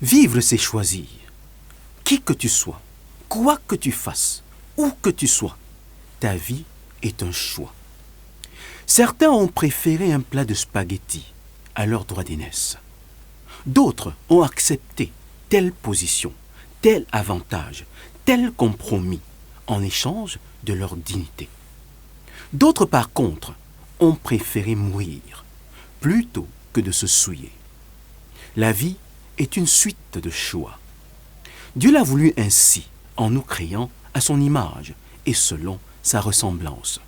Vivre, c'est choisir. Qui que tu sois, quoi que tu fasses, où que tu sois, ta vie est un choix. Certains ont préféré un plat de spaghettis à leur droit d'aînesse. D'autres ont accepté telle position, tel avantage, tel compromis en échange de leur dignité. D'autres, par contre, ont préféré mourir plutôt que de se souiller. La vie est une suite de choix. Dieu l'a voulu ainsi, en nous créant à son image et selon sa ressemblance.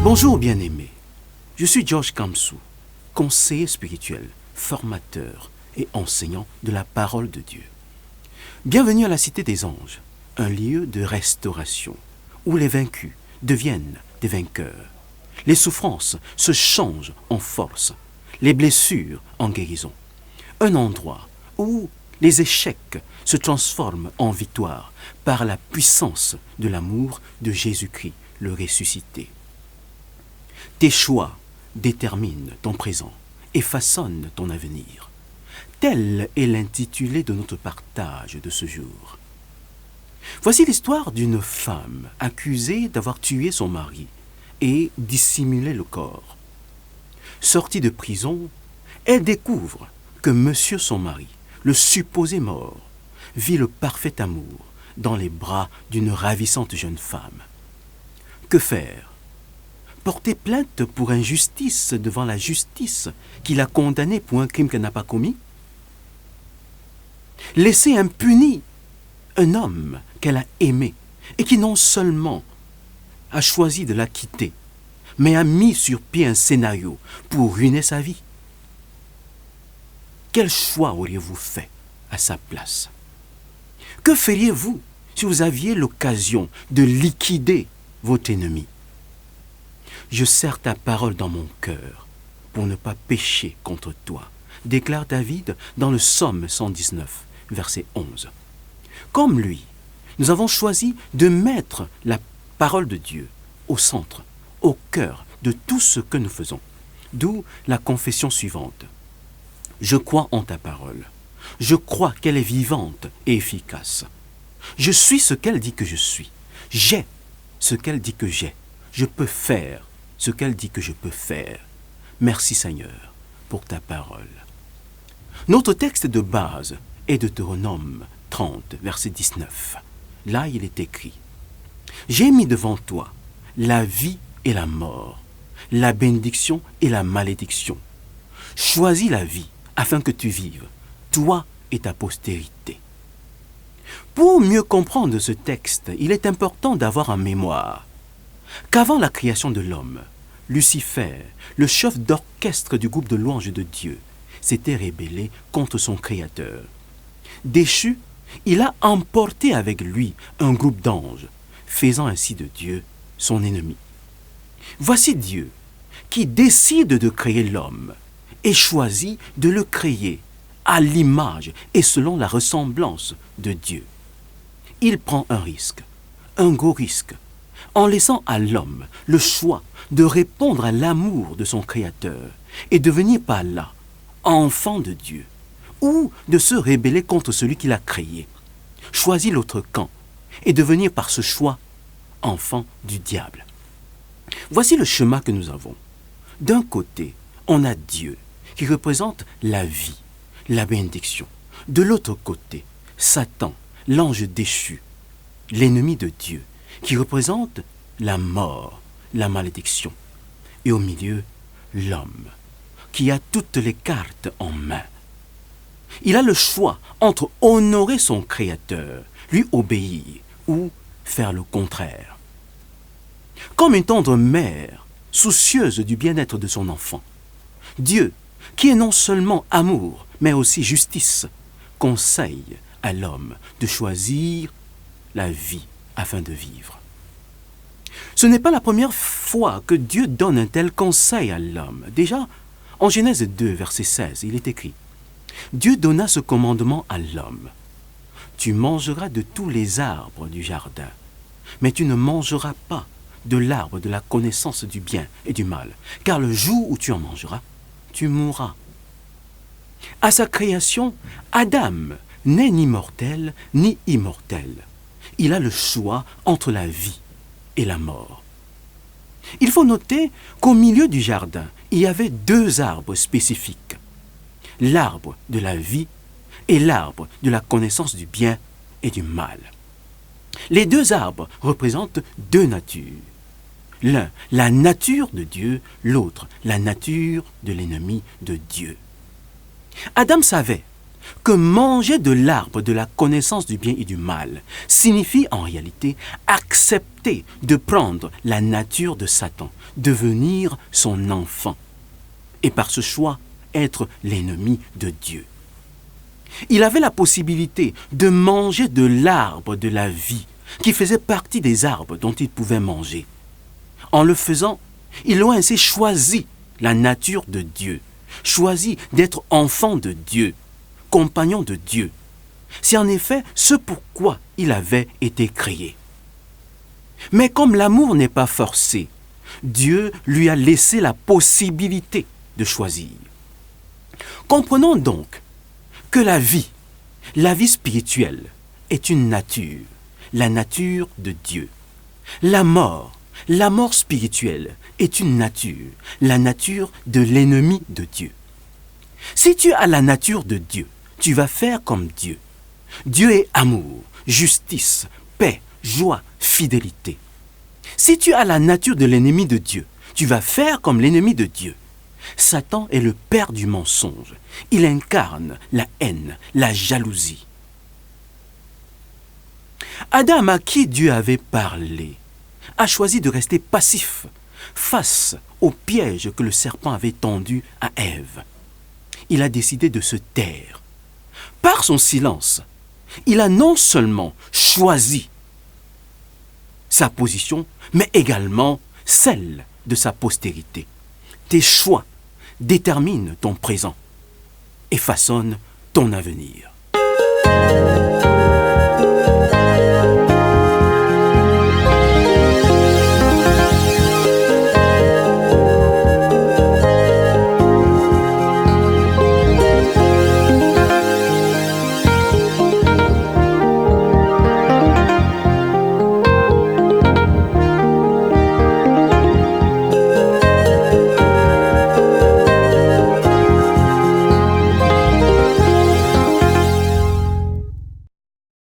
Bonjour bien-aimés, je suis George Kamsou, conseiller spirituel, formateur et enseignant de la parole de Dieu. Bienvenue à la Cité des Anges, un lieu de restauration où les vaincus deviennent des vainqueurs. Les souffrances se changent en force, les blessures en guérison. Un endroit où les échecs se transforment en victoire par la puissance de l'amour de Jésus-Christ, le ressuscité. Tes choix déterminent ton présent et façonnent ton avenir. Tel est l'intitulé de notre partage de ce jour. Voici l'histoire d'une femme accusée d'avoir tué son mari et dissimulé le corps. Sortie de prison, elle découvre que monsieur son mari, le supposé mort, vit le parfait amour dans les bras d'une ravissante jeune femme. Que faire ? Porter plainte pour injustice devant la justice qui l'a condamnée pour un crime qu'elle n'a pas commis? Laisser impuni un homme qu'elle a aimé et qui non seulement a choisi de la quitter, mais a mis sur pied un scénario pour ruiner sa vie? Quel choix auriez-vous fait à sa place? Que feriez-vous si vous aviez l'occasion de liquider votre ennemi? Je serre ta parole dans mon cœur pour ne pas pécher contre toi, déclare David dans le psaume 119, verset 11. Comme lui, nous avons choisi de mettre la parole de Dieu au centre, au cœur de tout ce que nous faisons. D'où la confession suivante. Je crois en ta parole. Je crois qu'elle est vivante et efficace. Je suis ce qu'elle dit que je suis. J'ai ce qu'elle dit que j'ai. Je peux faire ce qu'elle dit que je peux faire. Merci Seigneur pour ta parole. Notre texte de base est de Deutéronome 30, verset 19. Là, il est écrit « J'ai mis devant toi la vie et la mort, la bénédiction et la malédiction. Choisis la vie afin que tu vives, toi et ta postérité. » Pour mieux comprendre ce texte, il est important d'avoir en mémoire qu'avant la création de l'homme, Lucifer, le chef d'orchestre du groupe de louanges de Dieu, s'était rébellé contre son Créateur. Déchu, il a emporté avec lui un groupe d'anges, faisant ainsi de Dieu son ennemi. Voici Dieu qui décide de créer l'homme et choisit de le créer à l'image et selon la ressemblance de Dieu. Il prend un risque, un gros risque, en laissant à l'homme le choix de répondre à l'amour de son Créateur et devenir par là enfant de Dieu, ou de se rebeller contre celui qui l'a créé, choisir l'autre camp et devenir par ce choix enfant du diable. Voici le chemin que nous avons. D'un côté, on a Dieu qui représente la vie, la bénédiction. De l'autre côté, Satan, l'ange déchu, l'ennemi de Dieu, qui représente la mort, la malédiction. Et au milieu, l'homme, qui a toutes les cartes en main. Il a le choix entre honorer son Créateur, lui obéir, ou faire le contraire. Comme une tendre mère, soucieuse du bien-être de son enfant, Dieu, qui est non seulement amour, mais aussi justice, conseille à l'homme de choisir la vie afin de vivre. Ce n'est pas la première fois que Dieu donne un tel conseil à l'homme. Déjà, en Genèse 2, verset 16, il est écrit « Dieu donna ce commandement à l'homme. Tu mangeras de tous les arbres du jardin, mais tu ne mangeras pas de l'arbre de la connaissance du bien et du mal, car le jour où tu en mangeras, tu mourras. » À sa création, Adam n'est ni mortel ni immortel. Il a le choix entre la vie et la mort. Il faut noter qu'au milieu du jardin, il y avait deux arbres spécifiques. L'arbre de la vie et l'arbre de la connaissance du bien et du mal. Les deux arbres représentent deux natures. L'un, la nature de Dieu, l'autre, la nature de l'ennemi de Dieu. Adam savait que manger de l'arbre de la connaissance du bien et du mal signifie en réalité accepter de prendre la nature de Satan, devenir son enfant, et par ce choix être l'ennemi de Dieu. Il avait la possibilité de manger de l'arbre de la vie, qui faisait partie des arbres dont il pouvait manger. En le faisant, ils ont ainsi choisi la nature de Dieu, choisi d'être enfant de Dieu, compagnon de Dieu. C'est en effet ce pourquoi il avait été créé. Mais comme l'amour n'est pas forcé, Dieu lui a laissé la possibilité de choisir. Comprenons donc que la vie spirituelle est une nature, la nature de Dieu. La mort spirituelle est une nature, la nature de l'ennemi de Dieu. Si tu as la nature de Dieu, tu vas faire comme Dieu. Dieu est amour, justice, paix, joie, fidélité. Si tu as la nature de l'ennemi de Dieu, tu vas faire comme l'ennemi de Dieu. Satan est le père du mensonge. Il incarne la haine, la jalousie. Adam, à qui Dieu avait parlé, a choisi de rester passif face au piège que le serpent avait tendu à Ève. Il a décidé de se taire. Par son silence, il a non seulement choisi sa position, mais également celle de sa postérité. Tes choix déterminent ton présent et façonnent ton avenir.